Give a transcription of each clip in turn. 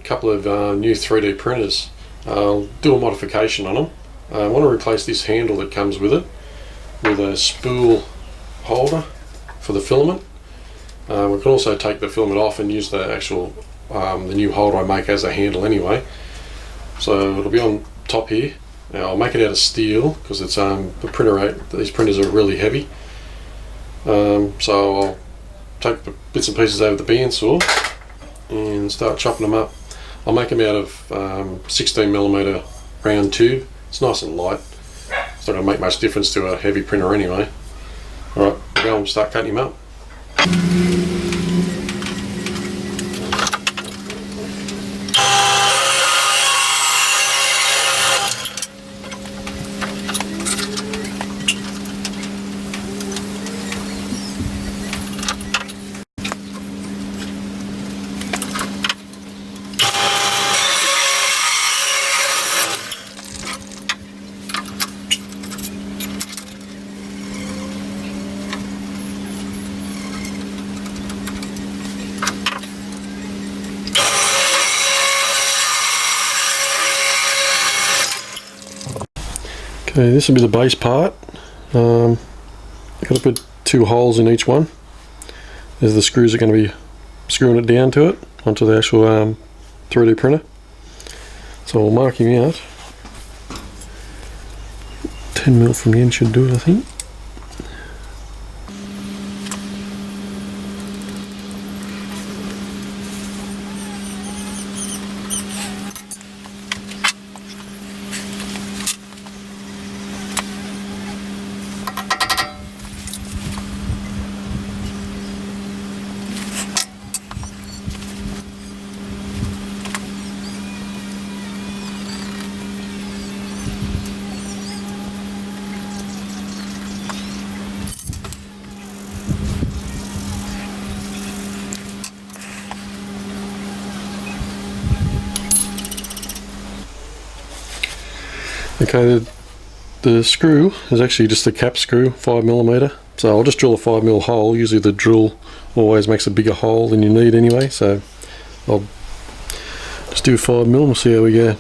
couple of new 3D printers. I'll do a modification on them. I want to replace this handle that comes with it with a spool holder for the filament. We can also take the filament off and use the actual the new holder I make as a handle anyway. So it'll be on top here. Now I'll make it out of steel because it's these printers are really heavy. So I'll take the bits and pieces over the bandsaw and start chopping them up. I'll make them out of 16mm round tube. It's nice and light. It's not going to make much difference to a heavy printer anyway. Alright, we'll go and start cutting them up. Okay, this will be the base part. I've got to put 2 holes in each one. There's the screws that are going to be screwing it down to it, onto the actual 3D printer. So I'll mark him out. 10mm from the end should do it, I think. Okay, the screw is actually just a cap screw, 5mm. So I'll just drill a 5mm hole. Usually the drill always makes a bigger hole than you need anyway, so I'll just do 5mm, we'll see how we go.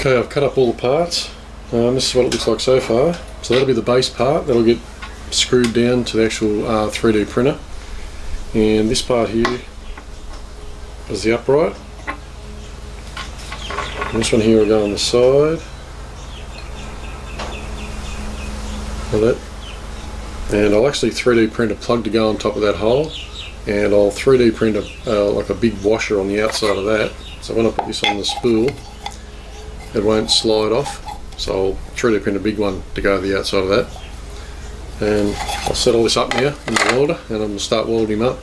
Okay, I've cut up all the parts. This is what it looks like so far. So that'll be the base part. That'll get screwed down to the actual 3D printer. And this part here is the upright. And this one here will go on the side. Like that. And I'll actually 3D print a plug to go on top of that hole. And I'll 3D print like a big washer on the outside of that. So when I put this on the spool, it won't slide off, so I'll 3D print a big one to go to the outside of that. And I'll set all this up now in the welder and I'm going to start welding him up.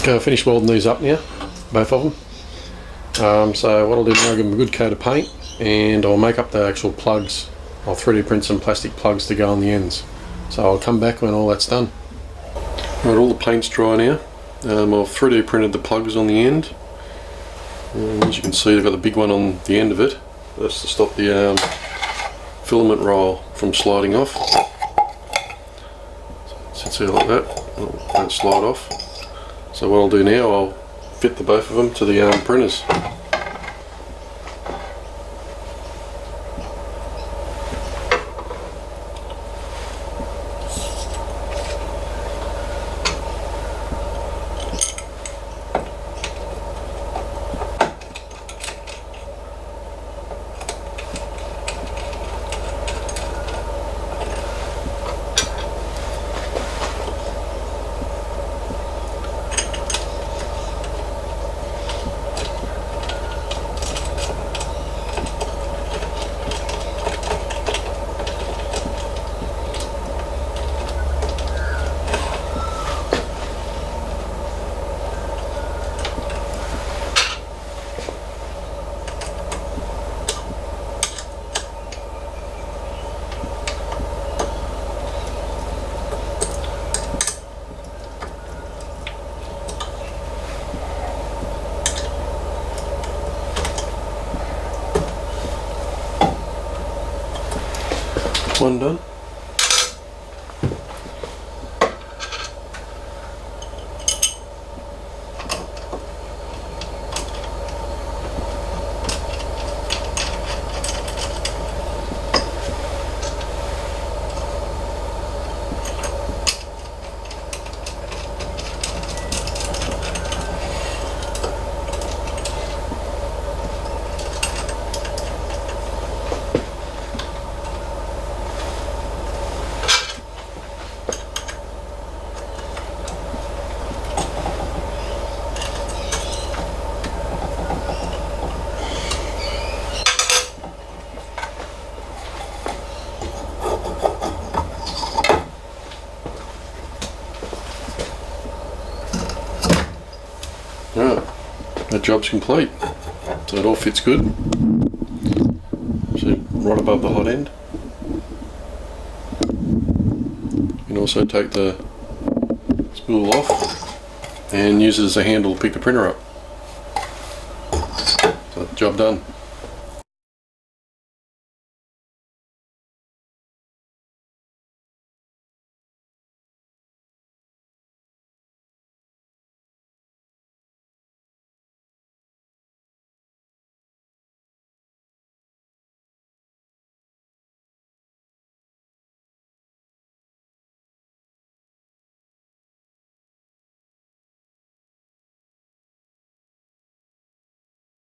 Okay, I finished welding these up now, both of them. So what I'll do now, I'll give them a good coat of paint, and I'll make up the actual plugs. I'll 3D print some plastic plugs to go on the ends. So I'll come back when all that's done. Right, all the paint's dry now. I've 3D printed the plugs on the end. And as you can see, I've got the big one on the end of it. That's to stop the filament roll from sliding off. So it sits there like that, it won't slide off. So what I'll do now, I'll fit the both of them to the printers. One done. Right, that job's complete. So it all fits good. So right above the hot end. You can also take the spool off and use it as a handle to pick the printer up. So job done.